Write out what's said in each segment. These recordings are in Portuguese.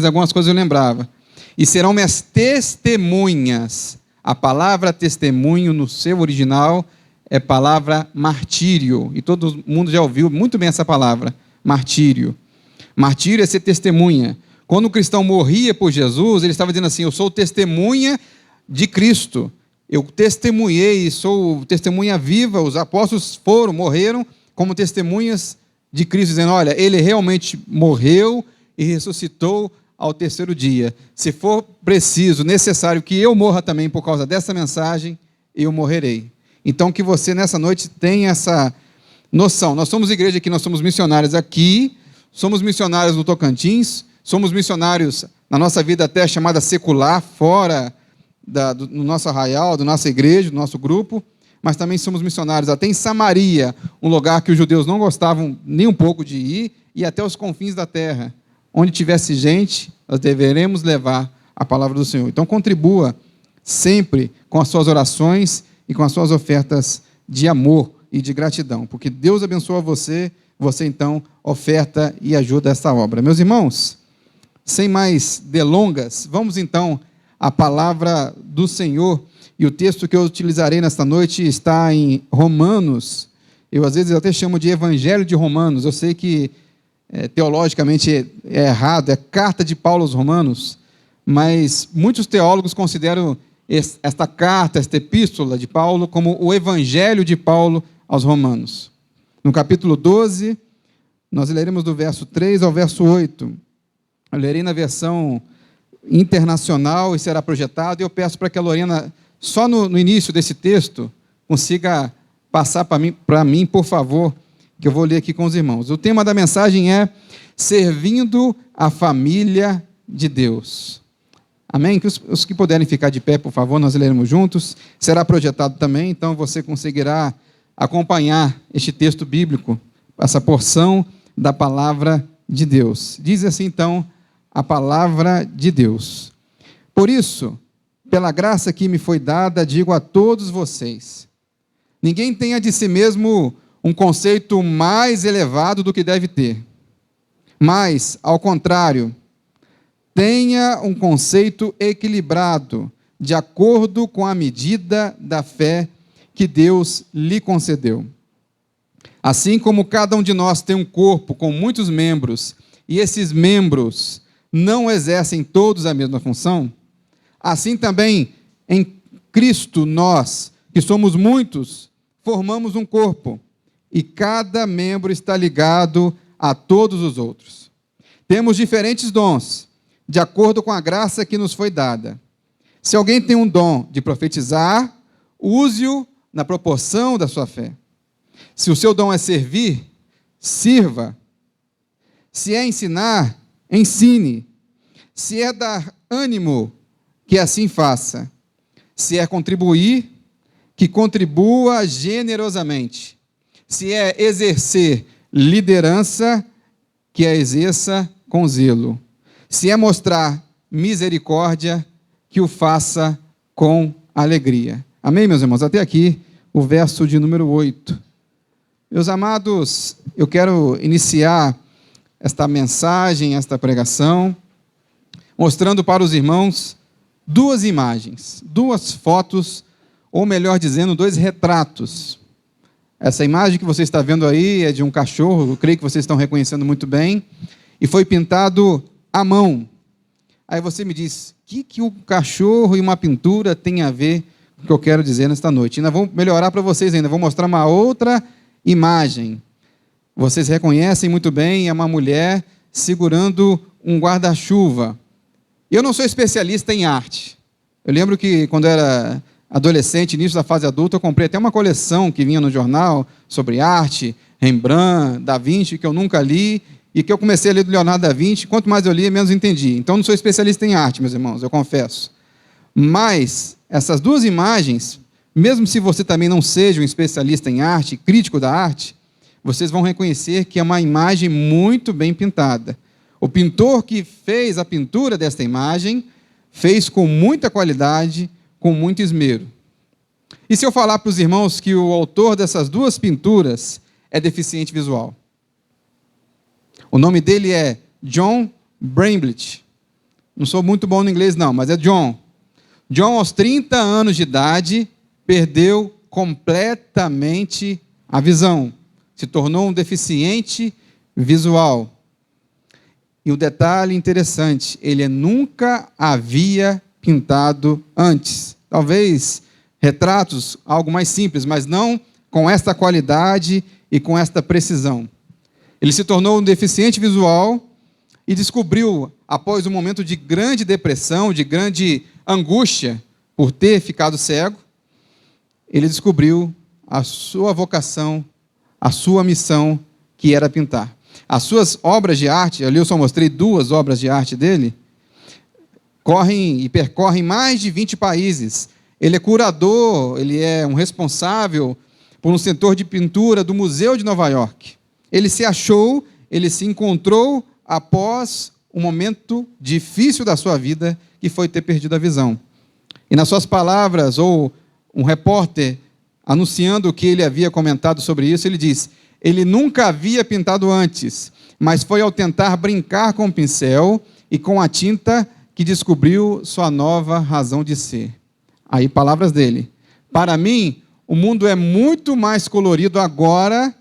algumas coisas eu lembrava. E serão minhas testemunhas. A palavra testemunho, no seu original, é palavra martírio. E todo mundo já ouviu muito bem essa palavra, martírio. Martírio é ser testemunha. Quando o cristão morria por Jesus, ele estava dizendo assim: eu sou testemunha de Cristo. Eu testemunhei, sou testemunha viva. Os apóstolos morreram como testemunhas de Cristo, dizendo: olha, ele realmente morreu e ressuscitou ao terceiro dia. Se for preciso, necessário que eu morra também por causa dessa mensagem, eu morrerei. Então, que você nessa noite tenha essa noção. Nós somos igreja aqui, nós somos missionários aqui, somos missionários no Tocantins, somos missionários na nossa vida até chamada secular, fora do nosso arraial, da nossa igreja, do nosso grupo, mas também somos missionários até em Samaria, um lugar que os judeus não gostavam nem um pouco de ir, e até os confins da terra. Onde tivesse gente, nós deveremos levar a palavra do Senhor. Então, contribua sempre com as suas orações e com as suas ofertas de amor e de gratidão, porque Deus abençoa você, você então oferta e ajuda esta obra. Meus irmãos, sem mais delongas, vamos então à palavra do Senhor, e o texto que eu utilizarei nesta noite está em Romanos. Eu às vezes até chamo de Evangelho de Romanos, eu sei que teologicamente é errado, é carta de Paulo aos Romanos, mas muitos teólogos consideram esta carta, esta epístola de Paulo, como o Evangelho de Paulo aos Romanos. No capítulo 12, nós leremos do verso 3 ao verso 8. Eu lerei na versão internacional e será projetado, e eu peço para que a Lorena, só no início desse texto, consiga passar para mim, por favor, que eu vou ler aqui com os irmãos. O tema da mensagem é servindo a família de Deus. Amém? Os que puderem ficar de pé, por favor, nós leremos juntos. Será projetado também, então você conseguirá acompanhar este texto bíblico, essa porção da palavra de Deus. Diz assim, então, a palavra de Deus. Por isso, pela graça que me foi dada, digo a todos vocês: ninguém tenha de si mesmo um conceito mais elevado do que deve ter, mas, ao contrário, tenha um conceito equilibrado, de acordo com a medida da fé que Deus lhe concedeu. Assim como cada um de nós tem um corpo com muitos membros, e esses membros não exercem todos a mesma função, assim também em Cristo nós, que somos muitos, formamos um corpo, e cada membro está ligado a todos os outros. Temos diferentes dons, de acordo com a graça que nos foi dada. Se alguém tem um dom de profetizar, use-o na proporção da sua fé. Se o seu dom é servir, sirva. Se é ensinar, ensine. Se é dar ânimo, que assim faça. Se é contribuir, que contribua generosamente. Se é exercer liderança, que a exerça com zelo. Se é mostrar misericórdia, que o faça com alegria. Amém, meus irmãos? Até aqui, o verso de número 8. Meus amados, eu quero iniciar esta mensagem, esta pregação, mostrando para os irmãos duas imagens, duas fotos, ou melhor dizendo, dois retratos. Essa imagem que você está vendo aí é de um cachorro, eu creio que vocês estão reconhecendo muito bem, e foi pintado à mão. Aí você me diz, o que o cachorro e uma pintura tem a ver com o que eu quero dizer nesta noite? Ainda vou melhorar para vocês ainda, vou mostrar uma outra imagem. Vocês reconhecem muito bem, é uma mulher segurando um guarda-chuva. Eu não sou especialista em arte. Eu lembro que quando eu era adolescente, início da fase adulta, eu comprei até uma coleção que vinha no jornal sobre arte, Rembrandt, Da Vinci, que eu nunca li, e que eu comecei a ler do Leonardo da Vinci, quanto mais eu li, menos entendi. Então, não sou especialista em arte, meus irmãos, eu confesso. Mas, essas duas imagens, mesmo se você também não seja um especialista em arte, crítico da arte, vocês vão reconhecer que é uma imagem muito bem pintada. O pintor que fez a pintura desta imagem, fez com muita qualidade, com muito esmero. E se eu falar para os irmãos que o autor dessas duas pinturas é deficiente visual? O nome dele é John Brainblit. Não sou muito bom no inglês não, mas é John. John, aos 30 anos de idade, perdeu completamente a visão. Se tornou um deficiente visual. E o detalhe interessante, ele nunca havia pintado antes. Talvez retratos, algo mais simples, mas não com esta qualidade e com esta precisão. Ele se tornou um deficiente visual e descobriu, após um momento de grande depressão, de grande angústia por ter ficado cego, ele descobriu a sua vocação, a sua missão, que era pintar. As suas obras de arte, ali eu só mostrei 2 obras de arte dele, correm e percorrem mais de 20 países. Ele é curador, ele é um responsável por um setor de pintura do Museu de Nova York. Ele se achou, ele se encontrou após um momento difícil da sua vida, que foi ter perdido a visão. E nas suas palavras, ou um repórter anunciando o que ele havia comentado sobre isso, ele diz: ele nunca havia pintado antes, mas foi ao tentar brincar com o pincel e com a tinta que descobriu sua nova razão de ser. Aí, palavras dele: para mim, o mundo é muito mais colorido agora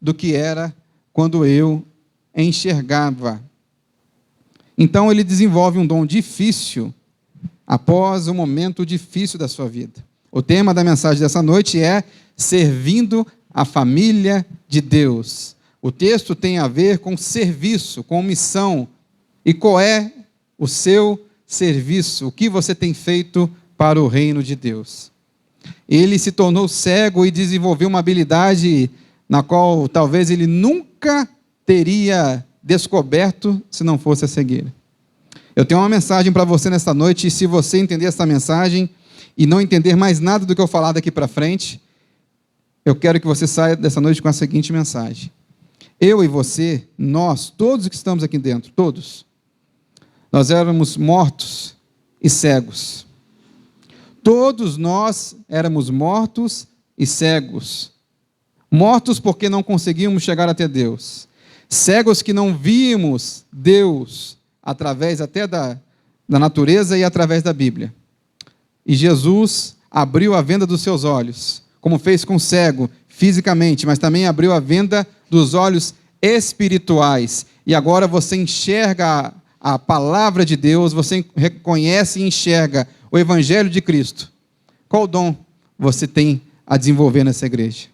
do que era quando eu enxergava. Então, ele desenvolve um dom difícil após um momento difícil da sua vida. O tema da mensagem dessa noite é servindo a família de Deus. O texto tem a ver com serviço, com missão. E qual é o seu serviço? O que você tem feito para o reino de Deus? Ele se tornou cego e desenvolveu uma habilidade na qual talvez ele nunca teria descoberto se não fosse a cegueira. Eu tenho uma mensagem para você nesta noite, e se você entender essa mensagem e não entender mais nada do que eu falar daqui para frente, eu quero que você saia dessa noite com a seguinte mensagem. Eu e você, nós, todos que estamos aqui dentro, todos, nós éramos mortos e cegos. Todos nós éramos mortos e cegos. Mortos porque não conseguíamos chegar até Deus. Cegos que não víamos Deus através até da natureza e através da Bíblia. E Jesus abriu a venda dos seus olhos, como fez com o cego, fisicamente, mas também abriu a venda dos olhos espirituais. E agora você enxerga a palavra de Deus, você reconhece e enxerga o Evangelho de Cristo. Qual dom você tem a desenvolver nessa igreja?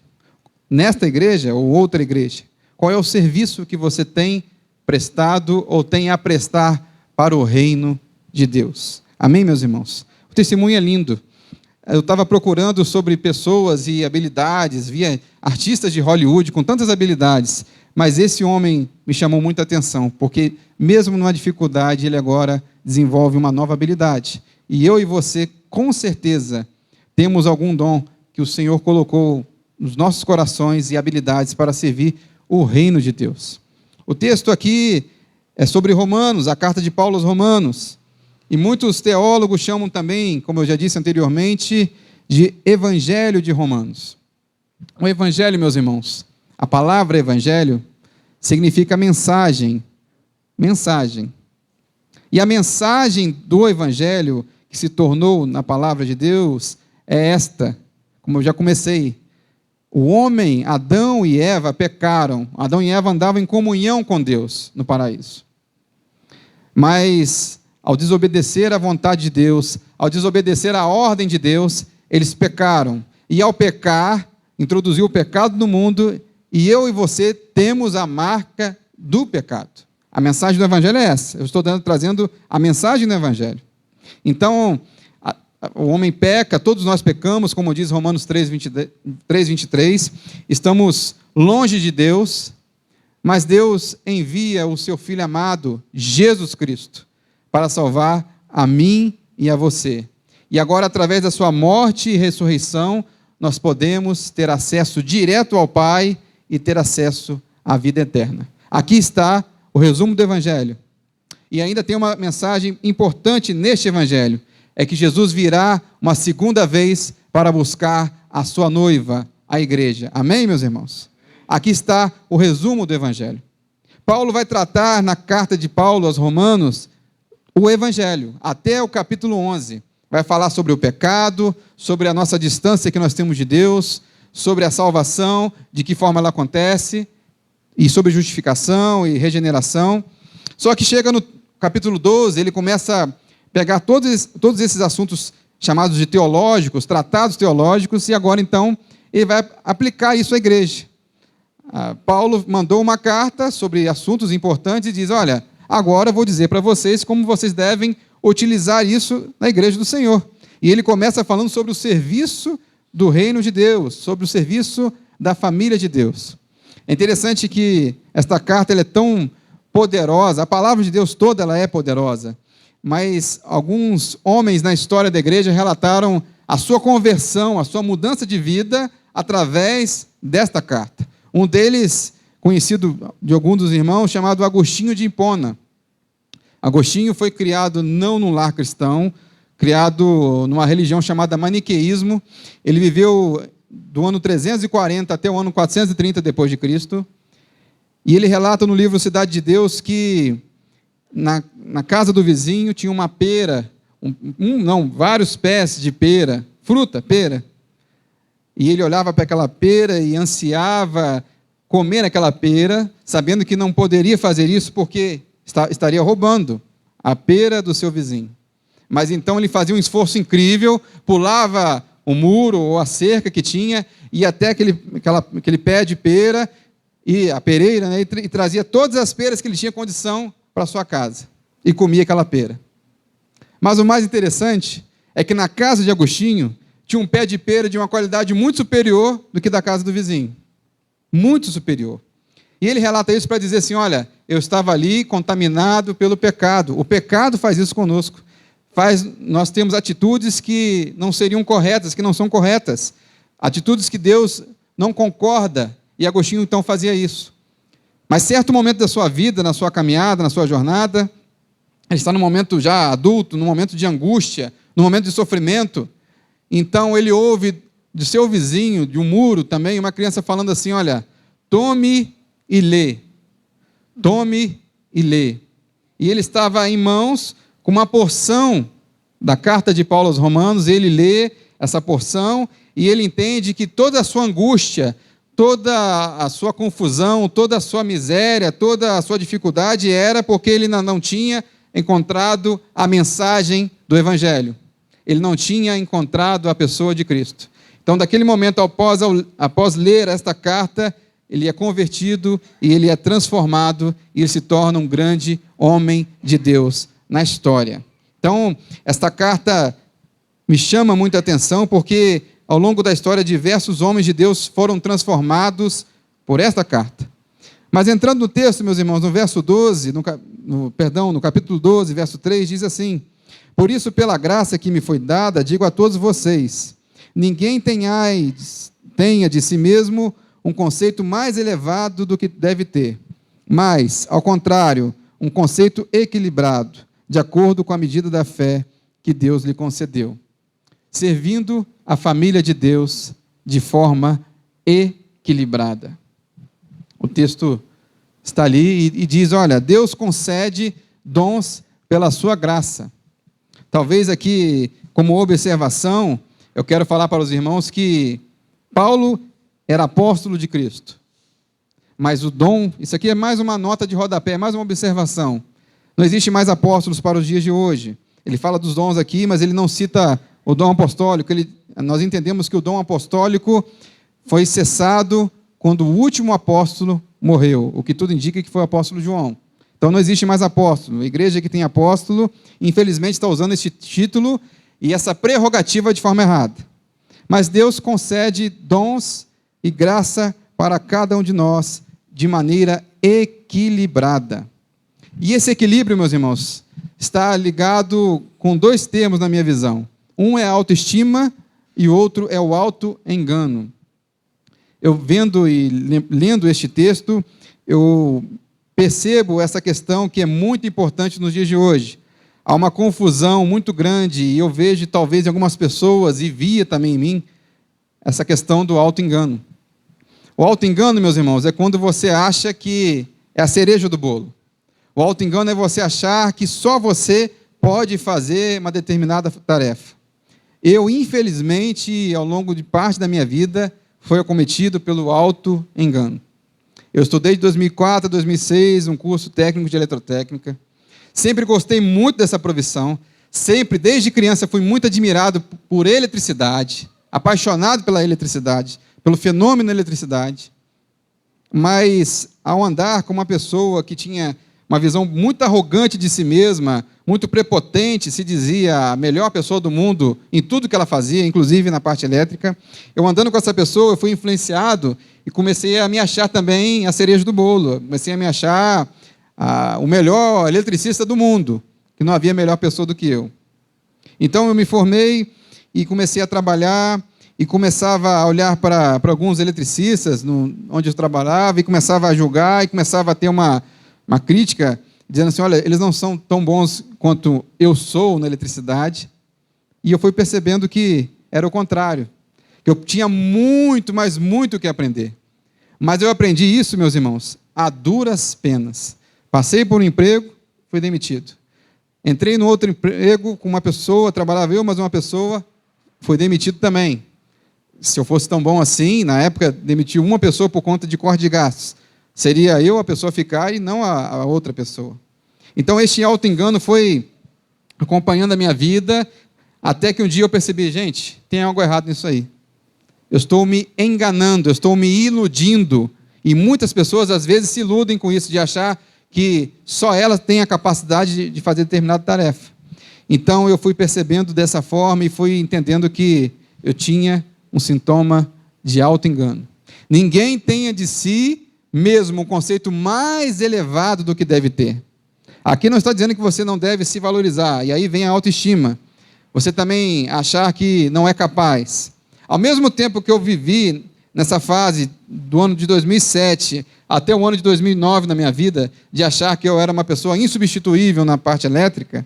Nesta igreja ou outra igreja? Qual é o serviço que você tem prestado ou tem a prestar para o reino de Deus? Amém, meus irmãos? O testemunho é lindo. Eu estava procurando sobre pessoas e habilidades, via artistas de Hollywood com tantas habilidades, mas esse homem me chamou muita atenção, porque mesmo numa dificuldade, ele agora desenvolve uma nova habilidade. E eu e você, com certeza, temos algum dom que o Senhor colocou nos nossos corações e habilidades para servir o reino de Deus. O texto aqui é sobre Romanos, a carta de Paulo aos Romanos. E muitos teólogos chamam também, como eu já disse anteriormente, de Evangelho de Romanos. O Evangelho, meus irmãos, a palavra Evangelho significa mensagem. Mensagem. E a mensagem do Evangelho, que se tornou na palavra de Deus, é esta, como eu já comecei. O homem, Adão e Eva, pecaram. Adão e Eva andavam em comunhão com Deus no paraíso. Mas, ao desobedecer à vontade de Deus, ao desobedecer à ordem de Deus, eles pecaram. E ao pecar, introduziu o pecado no mundo, e eu e você temos a marca do pecado. A mensagem do Evangelho é essa. Eu estou trazendo a mensagem do Evangelho. Então, o homem peca, todos nós pecamos, como diz Romanos 3:23, estamos longe de Deus, mas Deus envia o seu Filho amado, Jesus Cristo, para salvar a mim e a você. E agora, através da sua morte e ressurreição, nós podemos ter acesso direto ao Pai e ter acesso à vida eterna. Aqui está o resumo do Evangelho. E ainda tem uma mensagem importante neste Evangelho, é que Jesus virá uma segunda vez para buscar a sua noiva, a igreja. Amém, meus irmãos? Aqui está o resumo do Evangelho. Paulo vai tratar na carta de Paulo aos Romanos o Evangelho, até o capítulo 11. Vai falar sobre o pecado, sobre a nossa distância que nós temos de Deus, sobre a salvação, de que forma ela acontece, e sobre justificação e regeneração. Só que chega no capítulo 12, ele começa a pegar todos esses assuntos chamados de teológicos, tratados teológicos, e agora então ele vai aplicar isso à igreja. Paulo mandou uma carta sobre assuntos importantes e diz, olha, agora eu vou dizer para vocês como vocês devem utilizar isso na igreja do Senhor. E ele começa falando sobre o serviço do reino de Deus, sobre o serviço da família de Deus. É interessante que esta carta ela é tão poderosa, a palavra de Deus toda ela é poderosa, mas alguns homens na história da igreja relataram a sua conversão, a sua mudança de vida através desta carta. Um deles, conhecido de algum dos irmãos, chamado Agostinho de Hipona. Agostinho foi criado não num lar cristão, criado numa religião chamada maniqueísmo. Ele viveu do ano 340 até o ano 430 depois de Cristo. E ele relata no livro Cidade de Deus que na casa do vizinho tinha uma pera, vários pés de pera, fruta, pera. E ele olhava para aquela pera e ansiava comer aquela pera, sabendo que não poderia fazer isso porque estaria roubando a pera do seu vizinho. Mas então ele fazia um esforço incrível, pulava o muro ou a cerca que tinha, ia até aquele pé de pera, e a pereira, né, e trazia todas as peras que ele tinha condição para sua casa, e comia aquela pera. Mas o mais interessante é que na casa de Agostinho tinha um pé de pera de uma qualidade muito superior do que da casa do vizinho. Muito superior. E ele relata isso para dizer assim, olha, eu estava ali contaminado pelo pecado. O pecado faz isso conosco. Nós temos atitudes que não seriam corretas, que não são corretas. Atitudes que Deus não concorda. E Agostinho então fazia isso. Mas certo momento da sua vida, na sua caminhada, na sua jornada, ele está num momento já adulto, num momento de angústia, num momento de sofrimento. Então ele ouve de seu vizinho, de um muro também, uma criança falando assim, olha, tome e lê. Tome e lê. E ele estava em mãos com uma porção da carta de Paulo aos Romanos, ele lê essa porção e ele entende que toda a sua angústia, toda a sua confusão, toda a sua miséria, toda a sua dificuldade era porque ele não tinha encontrado a mensagem do Evangelho. Ele não tinha encontrado a pessoa de Cristo. Então, daquele momento, após ler esta carta, ele é convertido e ele é transformado e ele se torna um grande homem de Deus na história. Então, esta carta me chama muita atenção porque, ao longo da história, diversos homens de Deus foram transformados por esta carta. Mas entrando no texto, meus irmãos, no verso 12, no capítulo 12, verso 3, diz assim, por isso, pela graça que me foi dada, digo a todos vocês, ninguém tenha de si mesmo um conceito mais elevado do que deve ter, mas, ao contrário, um conceito equilibrado, de acordo com a medida da fé que Deus lhe concedeu, servindo a família de Deus de forma equilibrada. O texto está ali e diz, olha, Deus concede dons pela sua graça. Talvez aqui, como observação, eu quero falar para os irmãos que Paulo era apóstolo de Cristo. Mas o dom, isso aqui é mais uma nota de rodapé, mais uma observação. Não existe mais apóstolos para os dias de hoje. Ele fala dos dons aqui, mas ele não cita o dom apostólico. Nós entendemos que o dom apostólico foi cessado quando o último apóstolo morreu, o que tudo indica que foi o apóstolo João. Então não existe mais apóstolo. A igreja que tem apóstolo, infelizmente, está usando esse título e essa prerrogativa de forma errada. Mas Deus concede dons e graça para cada um de nós de maneira equilibrada. E esse equilíbrio, meus irmãos, está ligado com dois termos na minha visão. Um é a autoestima e o outro é o auto-engano. Eu vendo e lendo este texto, eu percebo essa questão que é muito importante nos dias de hoje. Há uma confusão muito grande e eu vejo talvez em algumas pessoas, e via também em mim, essa questão do auto-engano. O auto-engano, meus irmãos, é quando você acha que é a cereja do bolo. O auto-engano é você achar que só você pode fazer uma determinada tarefa. Eu, infelizmente, ao longo de parte da minha vida, fui acometido pelo auto-engano. Eu estudei de 2004 a 2006 um curso técnico de eletrotécnica. Sempre gostei muito dessa profissão. Sempre, desde criança, fui muito admirado por eletricidade, apaixonado pela eletricidade, pelo fenômeno da eletricidade. Mas, ao andar com uma pessoa que tinha uma visão muito arrogante de si mesma, muito prepotente, se dizia a melhor pessoa do mundo em tudo que ela fazia, inclusive na parte elétrica, eu andando com essa pessoa, eu fui influenciado e comecei a me achar também a cereja do bolo. Comecei a me achar o melhor eletricista do mundo, que não havia melhor pessoa do que eu. Então eu me formei e comecei a trabalhar e começava a olhar para alguns eletricistas onde eu trabalhava e começava a julgar e começava a ter uma crítica, dizendo assim, olha, eles não são tão bons quanto eu sou na eletricidade. E eu fui percebendo que era o contrário, que eu tinha muito, mas muito o que aprender. Mas eu aprendi isso, meus irmãos, a duras penas. Passei por um emprego, fui demitido. Entrei no outro emprego com uma pessoa, trabalhava eu, mas uma pessoa, fui demitido também. Se eu fosse tão bom assim, na época, demitiu uma pessoa por conta de corte de gastos. Seria eu a pessoa ficar e não a outra pessoa. Então, este auto-engano foi acompanhando a minha vida, até que um dia eu percebi, gente, tem algo errado nisso aí. Eu estou me enganando, eu estou me iludindo. E muitas pessoas, às vezes, se iludem com isso, de achar que só elas têm a capacidade de fazer determinada tarefa. Então, eu fui percebendo dessa forma e fui entendendo que eu tinha um sintoma de auto-engano. Ninguém tenha de si mesmo um conceito mais elevado do que deve ter. Aqui não está dizendo que você não deve se valorizar, e aí vem a autoestima. Você também achar que não é capaz. Ao mesmo tempo que eu vivi nessa fase do ano de 2007 até o ano de 2009 na minha vida, de achar que eu era uma pessoa insubstituível na parte elétrica,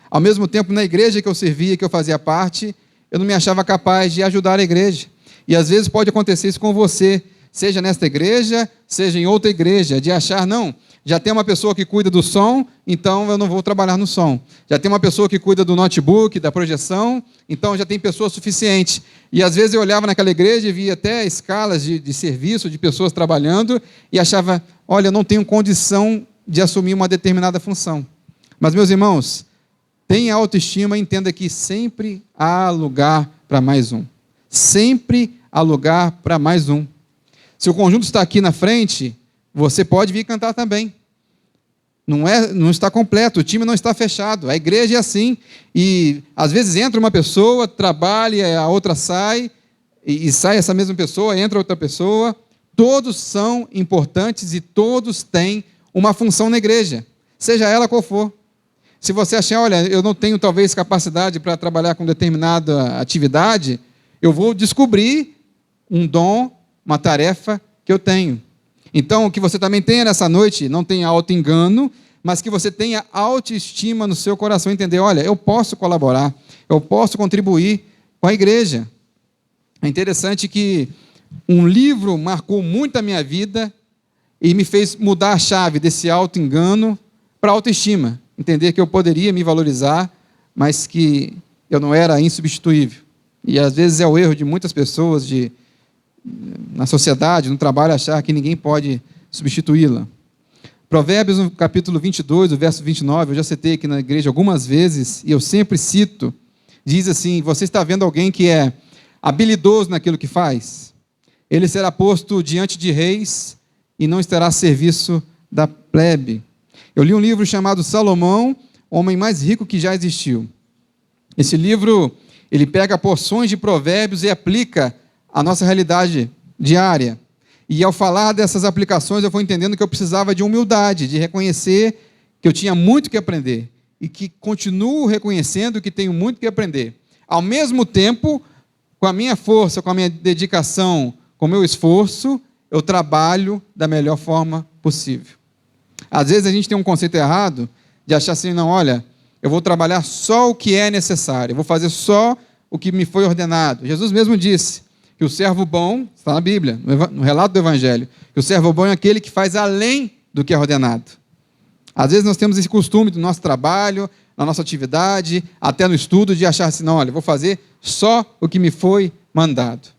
ao mesmo tempo na igreja que eu servia, que eu fazia parte, eu não me achava capaz de ajudar a igreja. E às vezes pode acontecer isso com você, seja nesta igreja, seja em outra igreja, de achar, não, já tem uma pessoa que cuida do som, então eu não vou trabalhar no som. Já tem uma pessoa que cuida do notebook, da projeção, então já tem pessoa suficiente. E às vezes eu olhava naquela igreja e via até escalas de serviço, de pessoas trabalhando, e achava, olha, eu não tenho condição de assumir uma determinada função. Mas, meus irmãos, tenha autoestima e entenda que sempre há lugar para mais um. Sempre há lugar para mais um. Se o conjunto está aqui na frente, você pode vir cantar também. Não está completo, o time não está fechado. A igreja é assim. E às vezes entra uma pessoa, trabalha, a outra sai, e sai essa mesma pessoa, entra outra pessoa. Todos são importantes e todos têm uma função na igreja, seja ela qual for. Se você achar, olha, eu não tenho talvez capacidade para trabalhar com determinada atividade, eu vou descobrir um dom, uma tarefa que eu tenho. Então, que você também tenha nessa noite, não tenha auto-engano, mas que você tenha autoestima no seu coração, entender, olha, eu posso colaborar, eu posso contribuir com a igreja. É interessante que um livro marcou muito a minha vida e me fez mudar a chave desse auto-engano para a autoestima. Entender que eu poderia me valorizar, mas que eu não era insubstituível. E às vezes é o erro de muitas pessoas na sociedade, no trabalho, achar que ninguém pode substituí-la. Provérbios, no capítulo 22, o verso 29, eu já citei aqui na igreja algumas vezes, e eu sempre cito, diz assim, você está vendo alguém que é habilidoso naquilo que faz? Ele será posto diante de reis e não estará a serviço da plebe. Eu li um livro chamado Salomão, o homem mais rico que já existiu. Esse livro, ele pega porções de provérbios e aplica à nossa realidade diária. E ao falar dessas aplicações, eu fui entendendo que eu precisava de humildade, de reconhecer que eu tinha muito que aprender e que continuo reconhecendo que tenho muito que aprender. Ao mesmo tempo, com a minha força, com a minha dedicação, com o meu esforço, eu trabalho da melhor forma possível. Às vezes a gente tem um conceito errado de achar assim, não, olha, eu vou trabalhar só o que é necessário, eu vou fazer só o que me foi ordenado. Jesus mesmo disse que o servo bom, está na Bíblia, no relato do Evangelho, que o servo bom é aquele que faz além do que é ordenado. Às vezes nós temos esse costume do nosso trabalho, na nossa atividade, até no estudo, de achar assim, não, olha, vou fazer só o que me foi mandado.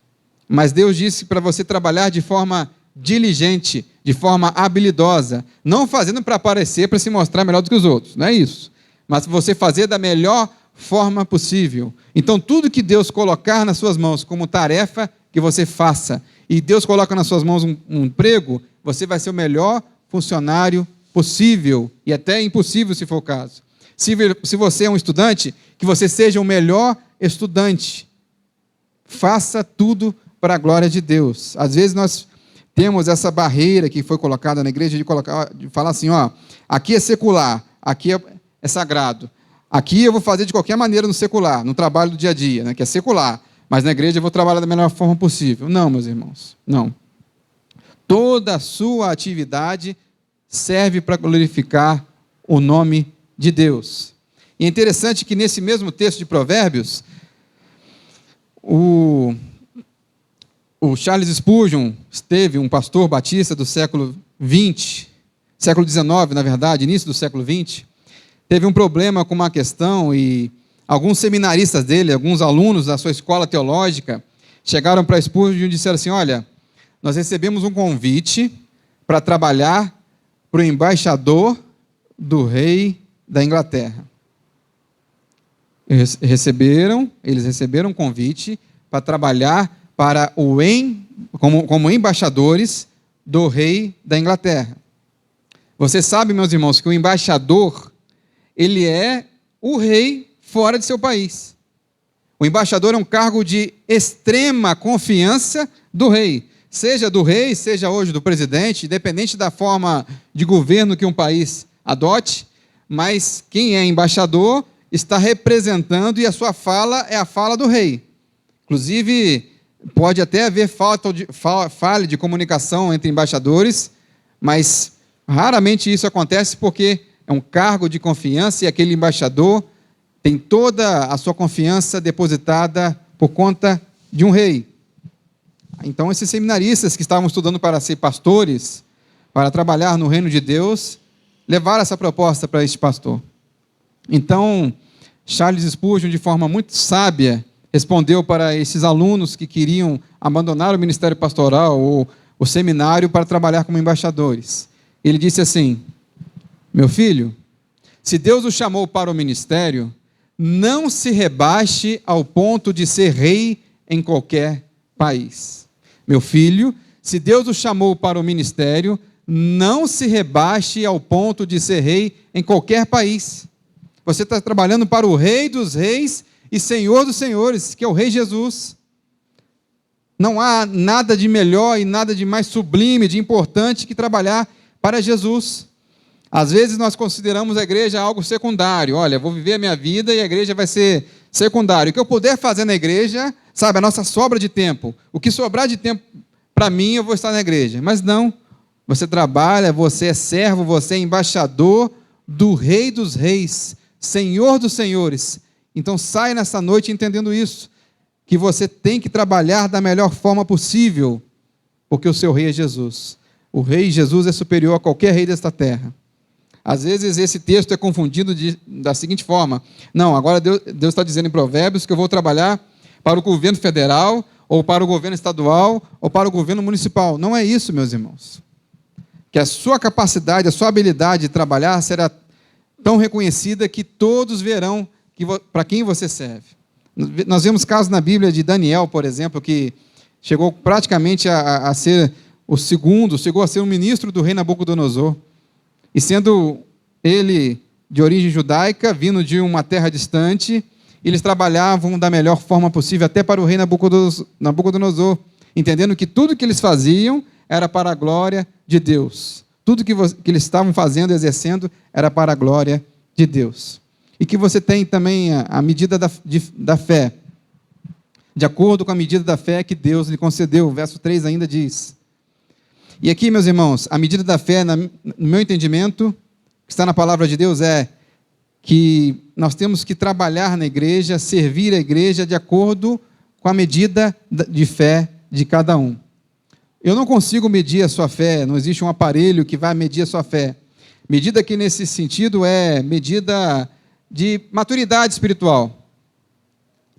Mas Deus disse para você trabalhar de forma diligente, de forma habilidosa, não fazendo para aparecer, para se mostrar melhor do que os outros, não é isso. Mas você fazer da melhor forma possível. Então, tudo que Deus colocar nas suas mãos como tarefa, que você faça, e Deus coloca nas suas mãos um emprego, você vai ser o melhor funcionário possível, e até impossível se for o caso. Se você é um estudante, que você seja o melhor estudante. Faça tudo para a glória de Deus. Às vezes nós temos essa barreira que foi colocada na igreja de falar assim, ó, aqui é secular, aqui é sagrado. Aqui eu vou fazer de qualquer maneira no secular, no trabalho do dia a dia, né, que é secular. Mas na igreja eu vou trabalhar da melhor forma possível. Não, meus irmãos, não. Toda a sua atividade serve para glorificar o nome de Deus. E é interessante que nesse mesmo texto de Provérbios, o Charles Spurgeon esteve, um pastor batista do século XX, século XIX, na verdade, início do século XX, teve um problema com uma questão e alguns seminaristas dele, alguns alunos da sua escola teológica, chegaram para Spurgeon e disseram assim, olha, nós recebemos um convite para trabalhar para o embaixador do rei da Inglaterra. Eles receberam um convite para trabalhar para como embaixadores do rei da Inglaterra. Você sabe, meus irmãos, que o embaixador, ele é o rei fora de seu país. O embaixador é um cargo de extrema confiança do rei. Seja do rei, seja hoje do presidente, independente da forma de governo que um país adote, mas quem é embaixador está representando e a sua fala é a fala do rei. Inclusive, pode até haver falha de comunicação entre embaixadores, mas raramente isso acontece porque é um cargo de confiança e aquele embaixador tem toda a sua confiança depositada por conta de um rei. Então, esses seminaristas que estavam estudando para ser pastores, para trabalhar no reino de Deus, levaram essa proposta para este pastor. Então, Charles Spurgeon, de forma muito sábia, respondeu para esses alunos que queriam abandonar o ministério pastoral ou o seminário para trabalhar como embaixadores. Ele disse assim, meu filho, se Deus o chamou para o ministério, não se rebaixe ao ponto de ser rei em qualquer país. Meu filho, se Deus o chamou para o ministério, não se rebaixe ao ponto de ser rei em qualquer país. Você está trabalhando para o Rei dos Reis e Senhor dos Senhores, que é o Rei Jesus. Não há nada de melhor e nada de mais sublime, de importante que trabalhar para Jesus. Às vezes nós consideramos a igreja algo secundário. Olha, vou viver a minha vida e a igreja vai ser secundário. O que eu puder fazer na igreja, sabe, a nossa sobra de tempo. O que sobrar de tempo para mim, eu vou estar na igreja. Mas não, você trabalha, você é servo, você é embaixador do Rei dos Reis, Senhor dos Senhores. Então sai nessa noite entendendo isso, que você tem que trabalhar da melhor forma possível, porque o seu rei é Jesus. O rei Jesus é superior a qualquer rei desta terra. Às vezes esse texto é confundido da seguinte forma, não, agora Deus está dizendo em Provérbios que eu vou trabalhar para o governo federal, ou para o governo estadual, ou para o governo municipal. Não é isso, meus irmãos. Que a sua capacidade, a sua habilidade de trabalhar será tão reconhecida que todos verão para quem você serve. Nós vemos casos na Bíblia de Daniel, por exemplo, que chegou praticamente a ser o segundo, chegou a ser um ministro do rei Nabucodonosor. E sendo ele de origem judaica, vindo de uma terra distante, eles trabalhavam da melhor forma possível, até para o rei Nabucodonosor, entendendo que tudo que eles faziam era para a glória de Deus. Tudo que eles estavam fazendo, exercendo, era para a glória de Deus. E que você tem também a medida da fé, de acordo com a medida da fé que Deus lhe concedeu. O verso 3 ainda diz. E aqui, meus irmãos, a medida da fé, no meu entendimento, que está na palavra de Deus, é que nós temos que trabalhar na igreja, servir a igreja de acordo com a medida de fé de cada um. Eu não consigo medir a sua fé, não existe um aparelho que vai medir a sua fé. Medida aqui nesse sentido é medida de maturidade espiritual.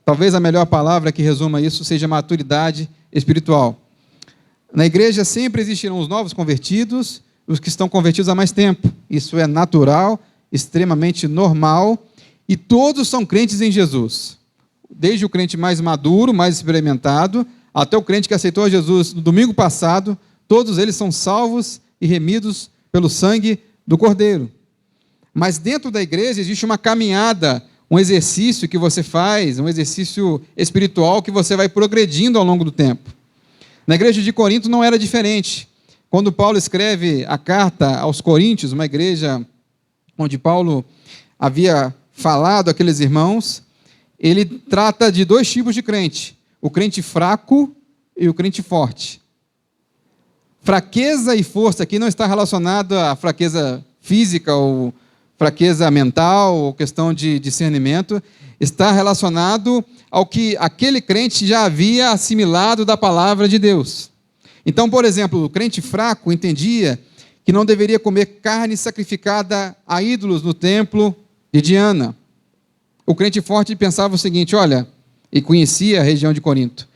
Talvez a melhor palavra que resuma isso seja maturidade espiritual. Na igreja sempre existirão os novos convertidos, os que estão convertidos há mais tempo. Isso é natural, extremamente normal, e todos são crentes em Jesus. Desde o crente mais maduro, mais experimentado, até o crente que aceitou Jesus no domingo passado, todos eles são salvos e remidos pelo sangue do Cordeiro. Mas dentro da igreja existe uma caminhada, um exercício que você faz, um exercício espiritual que você vai progredindo ao longo do tempo. Na igreja de Corinto não era diferente. Quando Paulo escreve a carta aos Coríntios, uma igreja onde Paulo havia falado àqueles irmãos, ele trata de dois tipos de crente: o crente fraco e o crente forte. Fraqueza e força aqui não está relacionado à fraqueza física ou fraqueza mental ou questão de discernimento, está relacionado ao que aquele crente já havia assimilado da palavra de Deus. Então, por exemplo, o crente fraco entendia que não deveria comer carne sacrificada a ídolos no templo de Diana. O crente forte pensava o seguinte: olha, e conhecia a região de Corinto,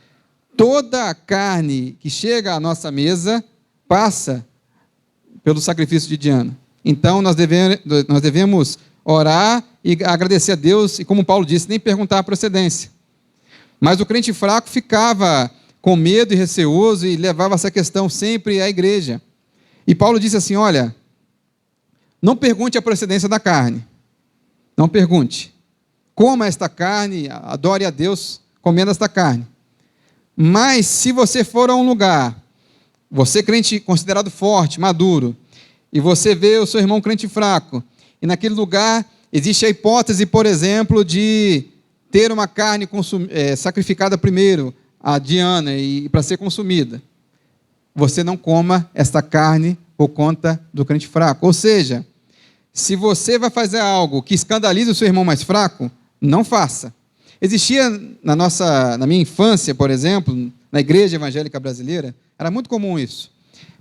toda a carne que chega à nossa mesa passa pelo sacrifício de Diana. Então, nós devemos orar e agradecer a Deus, e como Paulo disse, nem perguntar a procedência. Mas o crente fraco ficava com medo e receoso e levava essa questão sempre à igreja. E Paulo disse assim: olha, não pergunte a procedência da carne. Não pergunte. Coma esta carne, adore a Deus comendo esta carne. Mas se você for a um lugar, você crente considerado forte, maduro, e você vê o seu irmão crente fraco, e naquele lugar existe a hipótese, por exemplo, de ter uma carne sacrificada primeiro a Diana e para ser consumida, você não coma esta carne por conta do crente fraco. Ou seja, se você vai fazer algo que escandalize o seu irmão mais fraco, não faça. Existia na minha infância, por exemplo, na igreja evangélica brasileira, era muito comum isso.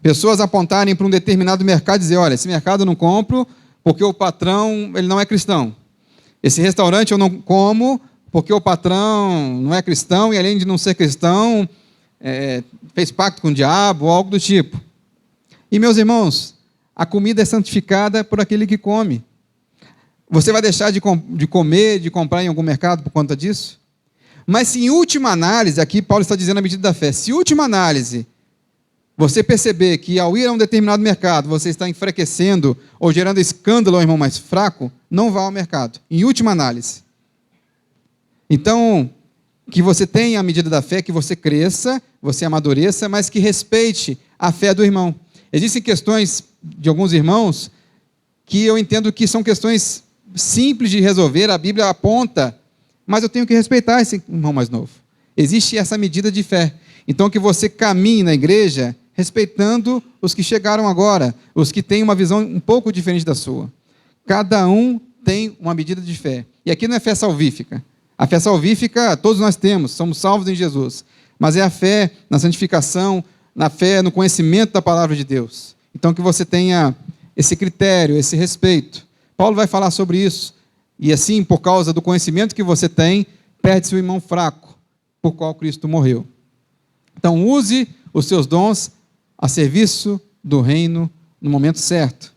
Pessoas apontarem para um determinado mercado e dizer: olha, esse mercado eu não compro porque o patrão ele não é cristão. Esse restaurante eu não como porque o patrão não é cristão e, além de não ser cristão, fez pacto com o diabo ou algo do tipo. E, meus irmãos, a comida é santificada por aquele que come. Você vai deixar de comer, de comprar em algum mercado por conta disso? Mas se em última análise, aqui Paulo está dizendo a medida da fé, se em última análise você perceber que ao ir a um determinado mercado você está enfraquecendo ou gerando escândalo ao irmão mais fraco, não vá ao mercado, em última análise. Então, que você tenha a medida da fé, que você cresça, você amadureça, mas que respeite a fé do irmão. Existem questões de alguns irmãos que eu entendo que são questões simples de resolver, a Bíblia aponta, mas eu tenho que respeitar esse irmão mais novo. Existe essa medida de fé. Então, que você caminhe na igreja respeitando os que chegaram agora, os que têm uma visão um pouco diferente da sua. Cada um tem uma medida de fé. E aqui não é fé salvífica. A fé salvífica todos nós temos, somos salvos em Jesus. Mas é a fé na santificação, na fé no conhecimento da palavra de Deus. Então, que você tenha esse critério, esse respeito. Paulo vai falar sobre isso. E assim, por causa do conhecimento que você tem, perde-se o irmão fraco, por qual Cristo morreu. Então, use os seus dons a serviço do reino no momento certo.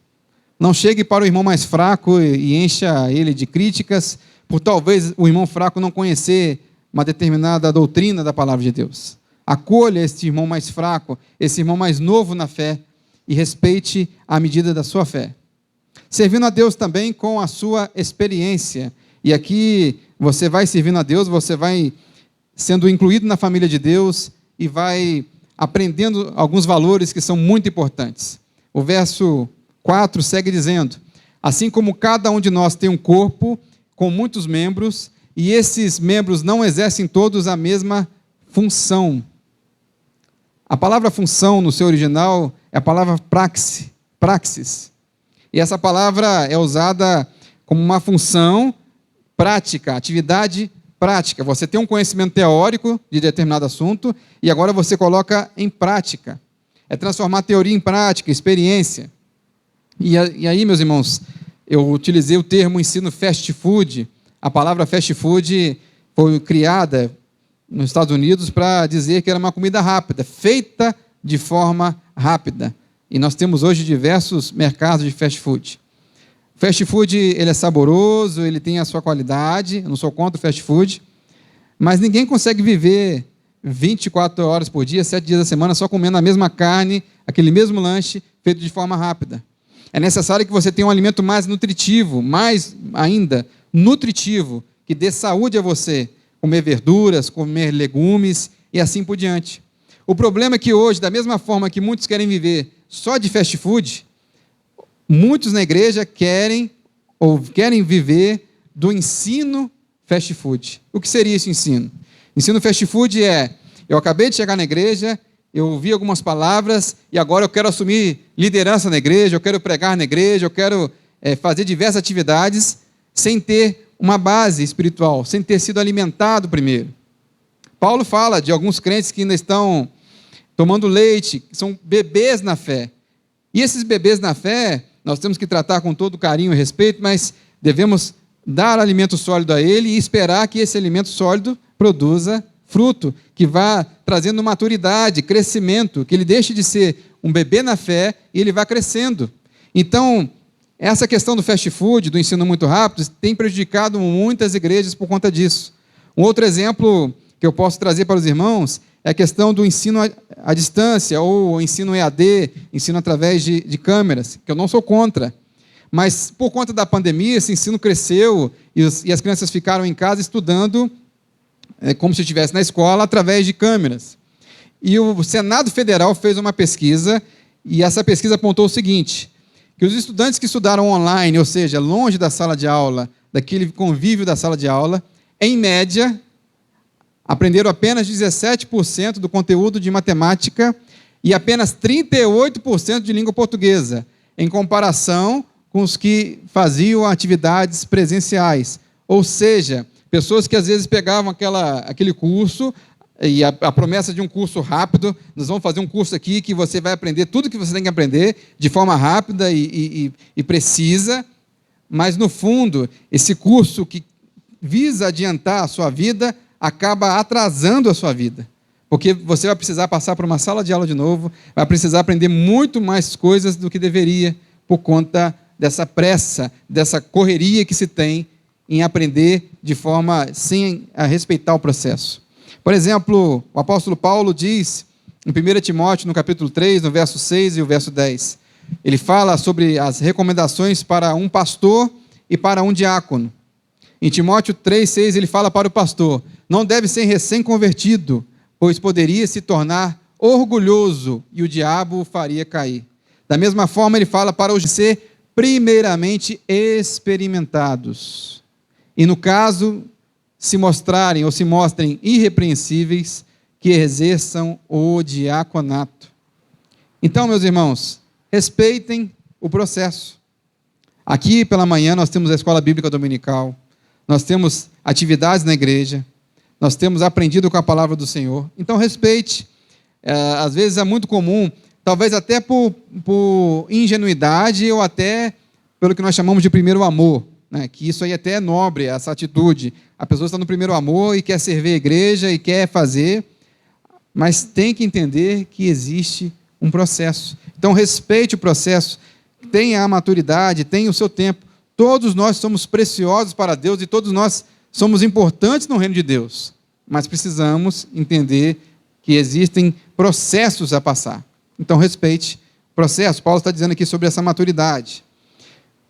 Não chegue para o irmão mais fraco e encha ele de críticas, por talvez o irmão fraco não conhecer uma determinada doutrina da palavra de Deus. Acolha esse irmão mais fraco, esse irmão mais novo na fé, e respeite a medida da sua fé. Servindo a Deus também com a sua experiência. E aqui você vai servindo a Deus, você vai sendo incluído na família de Deus e vai aprendendo alguns valores que são muito importantes. O verso 4 segue dizendo: assim como cada um de nós tem um corpo com muitos membros, e esses membros não exercem todos a mesma função. A palavra função no seu original é a palavra praxis. E essa palavra é usada como uma função prática, atividade prática. Você tem um conhecimento teórico de determinado assunto e agora você coloca em prática. É transformar teoria em prática, experiência. E aí, meus irmãos, eu utilizei o termo ensino fast food. A palavra fast food foi criada nos Estados Unidos para dizer que era uma comida rápida, feita de forma rápida. E nós temos hoje diversos mercados de fast food. O fast food, ele é saboroso, ele tem a sua qualidade, eu não sou contra o fast food, mas ninguém consegue viver 24 horas por dia, 7 dias da semana, só comendo a mesma carne, aquele mesmo lanche, feito de forma rápida. É necessário que você tenha um alimento mais nutritivo, mais ainda nutritivo, que dê saúde a você, comer verduras, comer legumes e assim por diante. O problema é que hoje, da mesma forma que muitos querem viver só de fast food, muitos na igreja querem viver do ensino fast food. O que seria esse ensino? Ensino fast food é, eu acabei de chegar na igreja, eu ouvi algumas palavras e agora eu quero assumir liderança na igreja, eu quero pregar na igreja, eu quero fazer diversas atividades sem ter uma base espiritual, sem ter sido alimentado primeiro. Paulo fala de alguns crentes que ainda estão tomando leite, que são bebês na fé. E esses bebês na fé, nós temos que tratar com todo carinho e respeito, mas devemos dar alimento sólido a ele e esperar que esse alimento sólido produza fruto, que vá trazendo maturidade, crescimento, que ele deixe de ser um bebê na fé e ele vá crescendo. Então, essa questão do fast food, do ensino muito rápido, tem prejudicado muitas igrejas por conta disso. Um outro exemplo que eu posso trazer para os irmãos é a questão do ensino à distância, ou ensino EAD, ensino através de câmeras, que eu não sou contra. Mas, por conta da pandemia, esse ensino cresceu e as crianças ficaram em casa estudando como se estivesse na escola, através de câmeras. E o Senado Federal fez uma pesquisa, e essa pesquisa apontou o seguinte, que os estudantes que estudaram online, ou seja, longe da sala de aula, daquele convívio da sala de aula, em média, aprenderam apenas 17% do conteúdo de matemática e apenas 38% de língua portuguesa, em comparação com os que faziam atividades presenciais. Ou seja, pessoas que às vezes pegavam aquele curso, e a promessa de um curso rápido, nós vamos fazer um curso aqui que você vai aprender tudo que você tem que aprender de forma rápida e precisa, mas no fundo, esse curso que visa adiantar a sua vida, acaba atrasando a sua vida, porque você vai precisar passar por uma sala de aula de novo, vai precisar aprender muito mais coisas do que deveria, por conta dessa pressa, dessa correria que se tem em aprender de forma sem respeitar o processo. Por exemplo, o apóstolo Paulo diz, em 1 Timóteo, no capítulo 3, no verso 6 e o verso 10, ele fala sobre as recomendações para um pastor e para um diácono. Em Timóteo 3,6 ele fala para o pastor, não deve ser recém-convertido, pois poderia se tornar orgulhoso e o diabo o faria cair. Da mesma forma ele fala para os ser primeiramente experimentados. E no caso, se mostrarem ou se mostrem irrepreensíveis, que exerçam o diaconato. Então, meus irmãos, respeitem o processo. Aqui pela manhã nós temos a escola bíblica dominical, nós temos atividades na igreja, nós temos aprendido com a palavra do Senhor. Então respeite. Às vezes é muito comum, talvez até por ingenuidade ou até pelo que nós chamamos de primeiro amor, né? Que isso aí até é nobre, essa atitude. A pessoa está no primeiro amor e quer servir a igreja e quer fazer, mas tem que entender que existe um processo. Então respeite o processo, tenha a maturidade, tenha o seu tempo. Todos nós somos preciosos para Deus e todos nós somos importantes no reino de Deus, mas precisamos entender que existem processos a passar. Então, respeite o processo. Paulo está dizendo aqui sobre essa maturidade.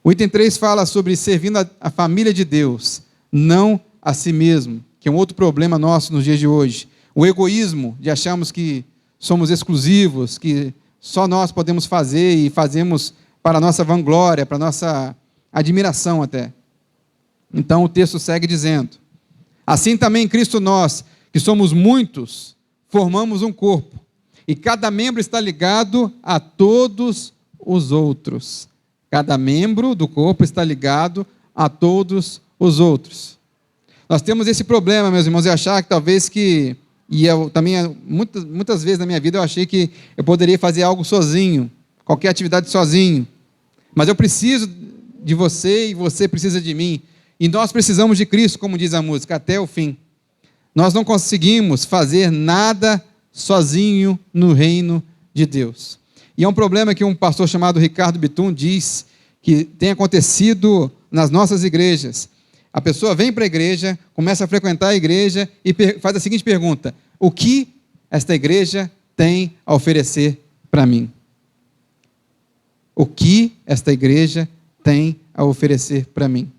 O item 3 fala sobre servindo a família de Deus, não a si mesmo, que é um outro problema nosso nos dias de hoje. O egoísmo de acharmos que somos exclusivos, que só nós podemos fazer e fazemos para a nossa vanglória, para a nossa admiração até. Então o texto segue dizendo, assim também em Cristo nós, que somos muitos, formamos um corpo, e cada membro está ligado a todos os outros. Cada membro do corpo está ligado a todos os outros. Nós temos esse problema, meus irmãos, de achar que talvez que, e eu também, muitas vezes na minha vida eu achei que eu poderia fazer algo sozinho, qualquer atividade sozinho, mas eu preciso de você e você precisa de mim. E nós precisamos de Cristo, como diz a música, até o fim. Nós não conseguimos fazer nada sozinho no reino de Deus. E é um problema que um pastor chamado Ricardo Bitum diz que tem acontecido nas nossas igrejas. A pessoa vem para a igreja, começa a frequentar a igreja e faz a seguinte pergunta: o que esta igreja tem a oferecer para mim? O que esta igreja tem a oferecer para mim?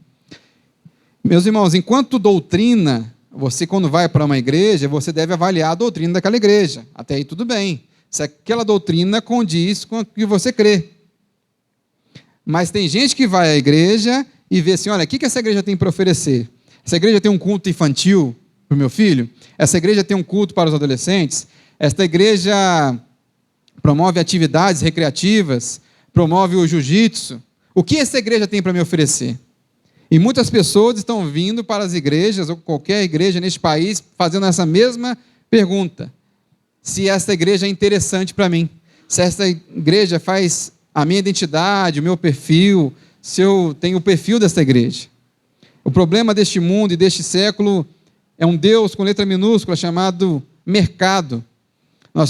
Meus irmãos, enquanto doutrina, você quando vai para uma igreja, você deve avaliar a doutrina daquela igreja. Até aí tudo bem. Se aquela doutrina condiz com o que você crê. Mas tem gente que vai à igreja e vê assim, olha, o que essa igreja tem para oferecer? Essa igreja tem um culto infantil para o meu filho? Essa igreja tem um culto para os adolescentes? Esta igreja promove atividades recreativas? Promove o jiu-jitsu? O que essa igreja tem para me oferecer? E muitas pessoas estão vindo para as igrejas, ou qualquer igreja neste país, fazendo essa mesma pergunta. Se essa igreja é interessante para mim, se essa igreja faz a minha identidade, o meu perfil, se eu tenho o perfil dessa igreja. O problema deste mundo e deste século é um Deus com letra minúscula chamado mercado.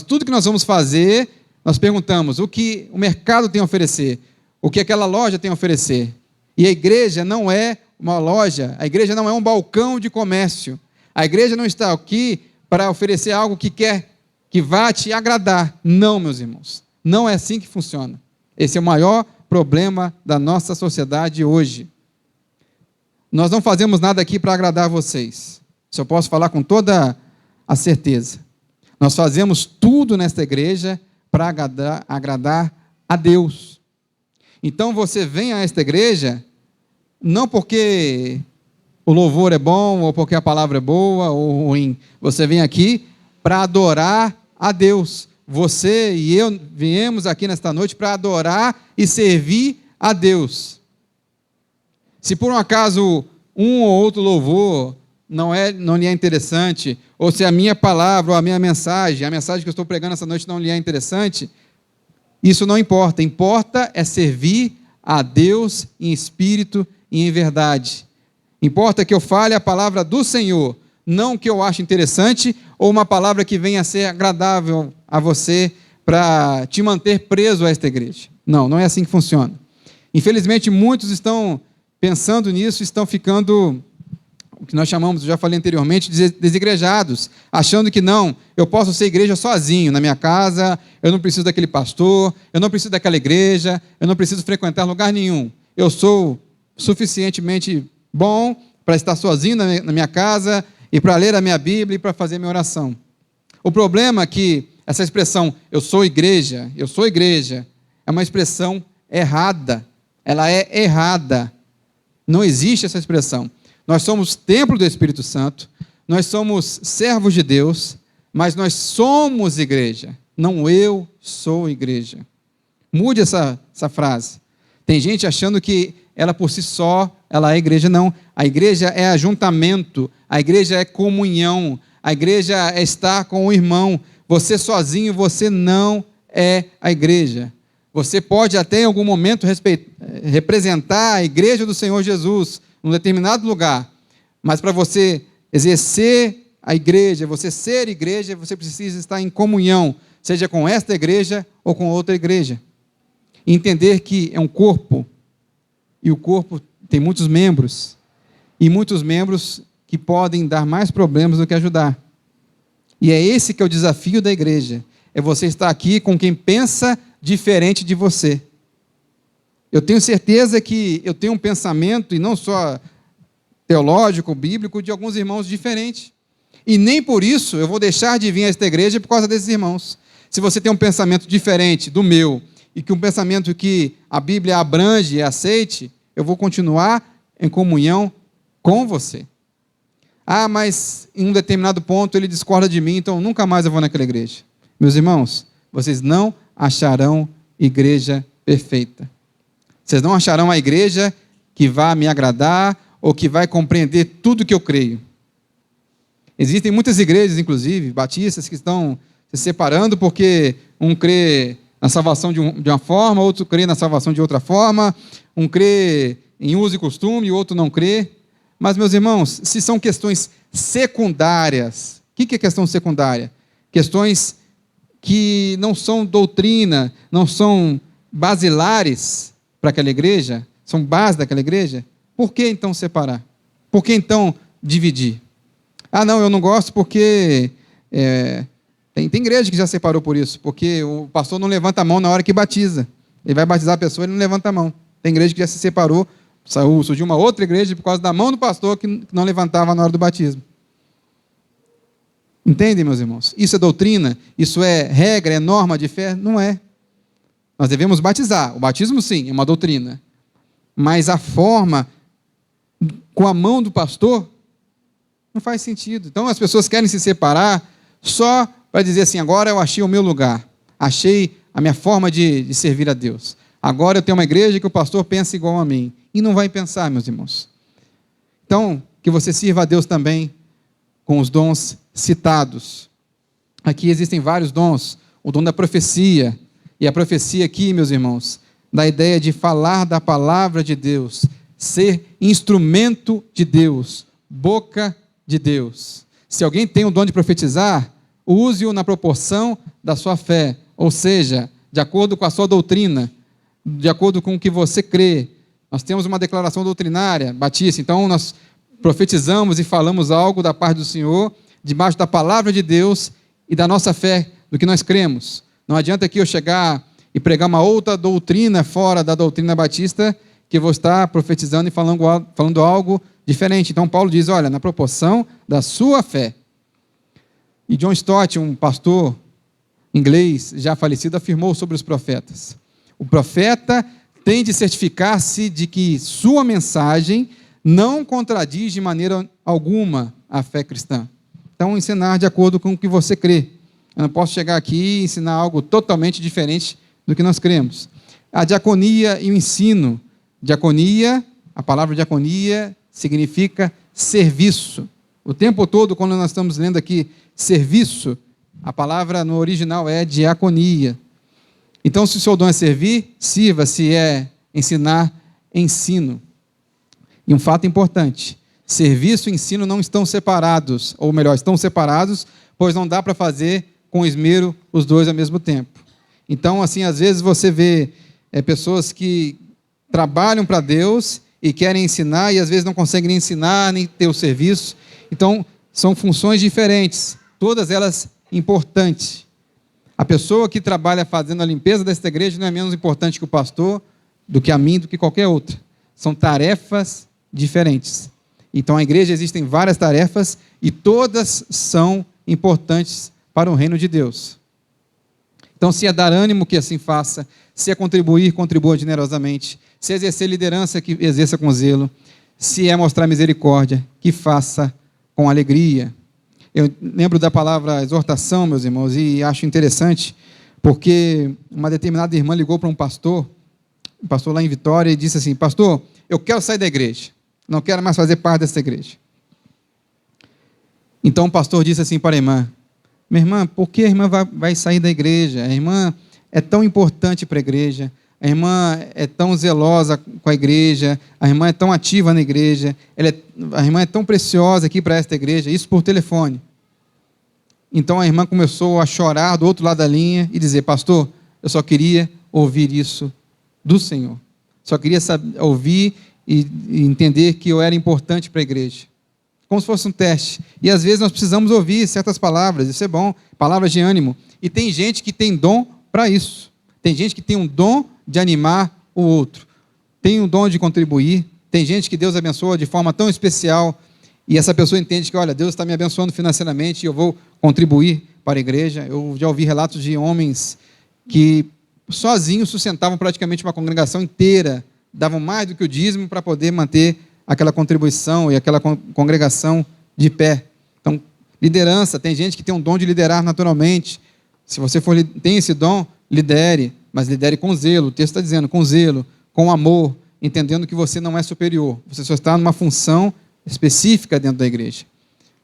Tudo que nós vamos fazer, nós perguntamos o que o mercado tem a oferecer, o que aquela loja tem a oferecer. E a igreja não é uma loja, a igreja não é um balcão de comércio. A igreja não está aqui para oferecer algo que vá te agradar. Não, meus irmãos. Não é assim que funciona. Esse é o maior problema da nossa sociedade hoje. Nós não fazemos nada aqui para agradar vocês. Isso eu posso falar com toda a certeza. Nós fazemos tudo nesta igreja para agradar a Deus. Então você vem a esta igreja não porque o louvor é bom, ou porque a palavra é boa, ou ruim. Você vem aqui para adorar a Deus. Você e eu viemos aqui nesta noite para adorar e servir a Deus. Se por um acaso um ou outro louvor não lhe é interessante, ou se a minha palavra ou a minha mensagem, a mensagem que eu estou pregando essa noite não lhe é interessante, isso não importa. Importa é servir a Deus em espírito e em verdade. Importa que eu fale a palavra do Senhor, não que eu ache interessante, ou uma palavra que venha a ser agradável a você para te manter preso a esta igreja. Não, não é assim que funciona. Infelizmente, muitos estão pensando nisso, estão ficando, o que nós chamamos, já falei anteriormente, desigrejados, achando que não, eu posso ser igreja sozinho, na minha casa, eu não preciso daquele pastor, eu não preciso daquela igreja, eu não preciso frequentar lugar nenhum. Eu sou suficientemente bom para estar sozinho na minha casa e para ler a minha Bíblia e para fazer minha oração. O problema é que essa expressão, eu sou igreja, é uma expressão errada. Ela é errada. Não existe essa expressão. Nós somos templo do Espírito Santo, nós somos servos de Deus, mas nós somos igreja, não eu sou igreja. Mude essa frase. Tem gente achando que ela por si só, ela é igreja. Não, a igreja é ajuntamento, a igreja é comunhão, a igreja é estar com o irmão. Você sozinho, você não é a igreja. Você pode até em algum momento representar a igreja do Senhor Jesus, num determinado lugar, mas para você exercer a igreja, você ser igreja, você precisa estar em comunhão, seja com esta igreja ou com outra igreja. E entender que é um corpo, e o corpo tem muitos membros, e muitos membros que podem dar mais problemas do que ajudar. E é esse que é o desafio da igreja, é você estar aqui com quem pensa diferente de você. Eu tenho certeza que eu tenho um pensamento, e não só teológico, bíblico, de alguns irmãos diferentes. E nem por isso eu vou deixar de vir a esta igreja por causa desses irmãos. Se você tem um pensamento diferente do meu, e que um pensamento que a Bíblia abrange e aceite, eu vou continuar em comunhão com você. Ah, mas em um determinado ponto ele discorda de mim, então nunca mais eu vou naquela igreja. Meus irmãos, vocês não acharão igreja perfeita. Vocês não acharão a igreja que vai me agradar ou que vai compreender tudo que eu creio. Existem muitas igrejas, inclusive, batistas, que estão se separando porque um crê na salvação de uma forma, outro crê na salvação de outra forma, um crê em uso e costume, o outro não crê. Mas, meus irmãos, se são questões secundárias, o que é questão secundária? Questões que não são doutrina, não são basilares para aquela igreja, são base daquela igreja, por que então separar? Por que então dividir? Ah, não, eu não gosto porque... Tem igreja que já separou por isso, porque o pastor não levanta a mão na hora que batiza. Ele vai batizar a pessoa, ele não levanta a mão. Tem igreja que já se separou, surgiu uma outra igreja por causa da mão do pastor que não levantava na hora do batismo. Entendem, meus irmãos? Isso é doutrina? Isso é regra? É norma de fé? Não é. Nós devemos batizar. O batismo, sim, é uma doutrina. Mas a forma, com a mão do pastor, não faz sentido. Então, as pessoas querem se separar só para dizer assim, agora eu achei o meu lugar. Achei a minha forma de servir a Deus. Agora eu tenho uma igreja que o pastor pensa igual a mim. E não vai pensar, meus irmãos. Então, que você sirva a Deus também com os dons citados. Aqui existem vários dons. O dom da profecia. E a profecia aqui, meus irmãos, da ideia de falar da palavra de Deus, ser instrumento de Deus, boca de Deus. Se alguém tem o dom de profetizar, use-o na proporção da sua fé, ou seja, de acordo com a sua doutrina, de acordo com o que você crê. Nós temos uma declaração doutrinária, batista, então nós profetizamos e falamos algo da parte do Senhor, debaixo da palavra de Deus e da nossa fé, do que nós cremos. Não adianta aqui eu chegar e pregar uma outra doutrina fora da doutrina batista, que eu vou estar profetizando e falando algo diferente. Então Paulo diz, olha, na proporção da sua fé. E John Stott, um pastor inglês já falecido, afirmou sobre os profetas. O profeta tem de certificar-se de que sua mensagem não contradiz de maneira alguma a fé cristã. Então, ensinar de acordo com o que você crê. Eu não posso chegar aqui e ensinar algo totalmente diferente do que nós cremos. A diaconia e o ensino. Diaconia, a palavra diaconia significa serviço. O tempo todo, quando nós estamos lendo aqui serviço, a palavra no original é diaconia. Então, se o seu dom é servir, sirva. Se é ensinar, ensino. E um fato importante, serviço e ensino não estão separados, ou melhor, estão separados, pois não dá para fazer com esmero os dois ao mesmo tempo. Então, assim, às vezes você vê pessoas que trabalham para Deus e querem ensinar, e às vezes não conseguem nem ensinar, nem ter o serviço. Então, são funções diferentes, todas elas importantes. A pessoa que trabalha fazendo a limpeza desta igreja não é menos importante que o pastor, do que a mim, do que qualquer outra. São tarefas diferentes. Então, a igreja existem várias tarefas e todas são importantes para o reino de Deus. Então, se é dar ânimo, que assim faça. Se é contribuir, contribua generosamente. Se é exercer liderança, que exerça com zelo. Se é mostrar misericórdia, que faça com alegria. Eu lembro da palavra exortação, meus irmãos, e acho interessante, porque uma determinada irmã ligou para um pastor lá em Vitória, e disse assim, pastor, eu quero sair da igreja, não quero mais fazer parte dessa igreja. Então o pastor disse assim para a irmã, minha irmã, por que a irmã vai sair da igreja? A irmã é tão importante para a igreja, a irmã é tão zelosa com a igreja, a irmã é tão ativa na igreja, a irmã é tão preciosa aqui para esta igreja, isso por telefone. Então a irmã começou a chorar do outro lado da linha e dizer, pastor, eu só queria ouvir isso do Senhor. Só queria ouvir e entender que eu era importante para a igreja. Como se fosse um teste. E às vezes nós precisamos ouvir certas palavras, isso é bom, palavras de ânimo. E tem gente que tem dom para isso. Tem gente que tem um dom de animar o outro. Tem um dom de contribuir. Tem gente que Deus abençoa de forma tão especial e essa pessoa entende que, olha, Deus está me abençoando financeiramente e eu vou contribuir para a igreja. Eu já ouvi relatos de homens que sozinhos sustentavam praticamente uma congregação inteira, davam mais do que o dízimo para poder manter aquela contribuição e aquela congregação de pé. Então, liderança, tem gente que tem um dom de liderar naturalmente. Se você tem esse dom, lidere, mas lidere com zelo. O texto está dizendo, com zelo, com amor, entendendo que você não é superior. Você só está numa função específica dentro da igreja.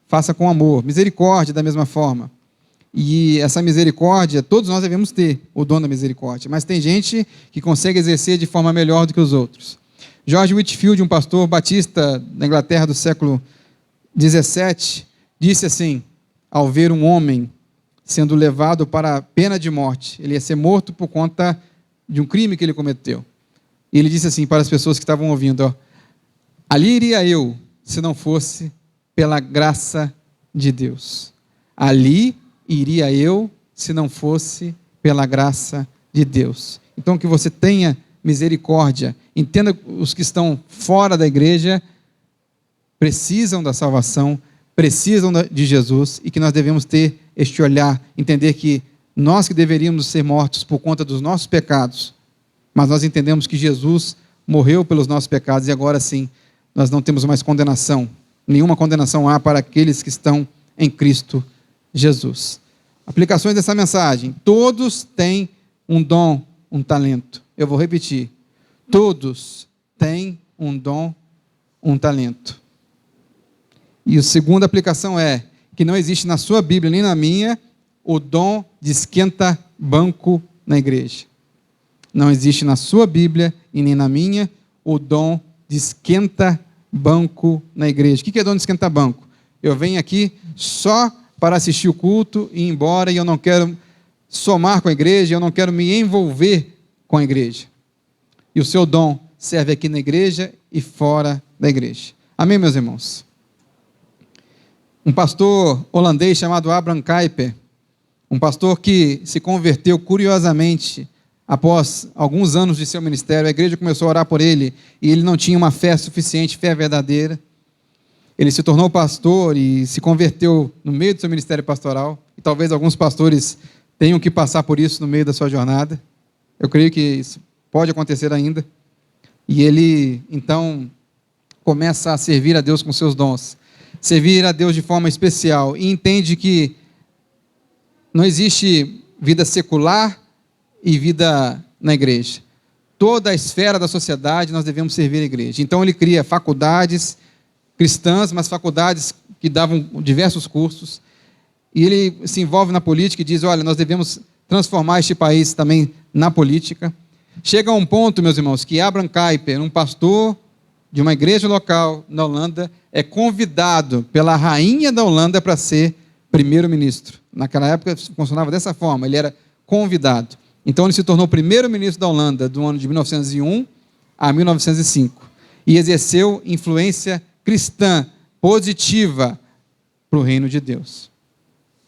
Faça com amor, misericórdia da mesma forma. E essa misericórdia, todos nós devemos ter o dom da misericórdia, mas tem gente que consegue exercer de forma melhor do que os outros. George Whitefield, um pastor batista da Inglaterra do século XVII, disse assim, ao ver um homem sendo levado para a pena de morte, ele ia ser morto por conta de um crime que ele cometeu. E ele disse assim para as pessoas que estavam ouvindo, ó, ali iria eu, se não fosse pela graça de Deus. Ali iria eu, se não fosse pela graça de Deus. Então, que você tenha misericórdia. Entenda os que estão fora da igreja precisam da salvação, precisam de Jesus, e que nós devemos ter este olhar, entender que nós que deveríamos ser mortos por conta dos nossos pecados, mas nós entendemos que Jesus morreu pelos nossos pecados, e agora sim, nós não temos mais condenação. Nenhuma condenação há para aqueles que estão em Cristo Jesus. Aplicações dessa mensagem. Todos têm um dom, um talento. Eu vou repetir. Todos têm um dom, um talento. E a segunda aplicação é que não existe na sua Bíblia, nem na minha, o dom de esquenta-banco na igreja. Não existe na sua Bíblia e nem na minha o dom de esquenta-banco na igreja. O que é dom de esquenta-banco? Eu venho aqui só para assistir o culto e ir embora, e eu não quero somar com a igreja, eu não quero me envolver com a igreja. E o seu dom serve aqui na igreja e fora da igreja. Amém, meus irmãos? Um pastor holandês chamado Abraham Kuyper, um pastor que se converteu curiosamente após alguns anos de seu ministério, a igreja começou a orar por ele, e ele não tinha uma fé suficiente, fé verdadeira. Ele se tornou pastor e se converteu no meio do seu ministério pastoral. E talvez alguns pastores tenham que passar por isso no meio da sua jornada. Eu creio que isso pode acontecer ainda. E ele, então, começa a servir a Deus com seus dons. Servir a Deus de forma especial. E entende que não existe vida secular e vida na igreja. Toda a esfera da sociedade nós devemos servir a igreja. Então ele cria faculdades cristãs, mas faculdades que davam diversos cursos, e ele se envolve na política e diz, olha, nós devemos transformar este país também na política. Chega a um ponto, meus irmãos, que Abraham Kuyper, um pastor de uma igreja local na Holanda, é convidado pela rainha da Holanda para ser primeiro-ministro. Naquela época funcionava dessa forma, ele era convidado. Então ele se tornou primeiro-ministro da Holanda do ano de 1901 a 1905 e exerceu influência cristã, positiva, para o reino de Deus.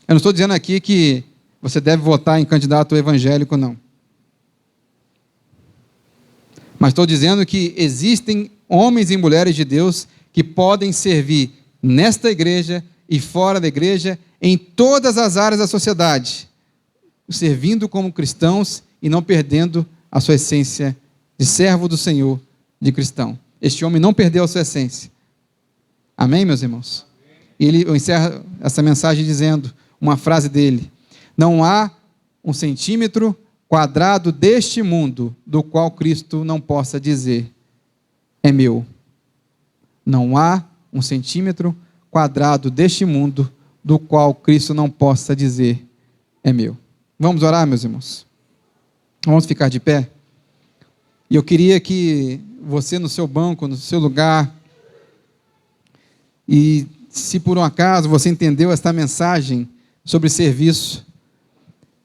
Eu não estou dizendo aqui que você deve votar em candidato evangélico, não. Mas estou dizendo que existem homens e mulheres de Deus que podem servir nesta igreja e fora da igreja, em todas as áreas da sociedade, servindo como cristãos e não perdendo a sua essência de servo do Senhor, de cristão. Este homem não perdeu a sua essência. Amém, meus irmãos? E ele encerra essa mensagem dizendo, uma frase dele, não há um centímetro quadrado deste mundo do qual Cristo não possa dizer, é meu. Não há um centímetro quadrado deste mundo do qual Cristo não possa dizer, é meu. Vamos orar, meus irmãos? Vamos ficar de pé? E eu queria que você no seu banco, no seu lugar, e se por um acaso você entendeu esta mensagem sobre serviço,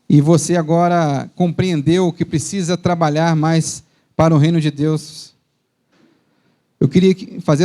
e você agora compreendeu que precisa trabalhar mais para o reino de Deus, eu queria fazer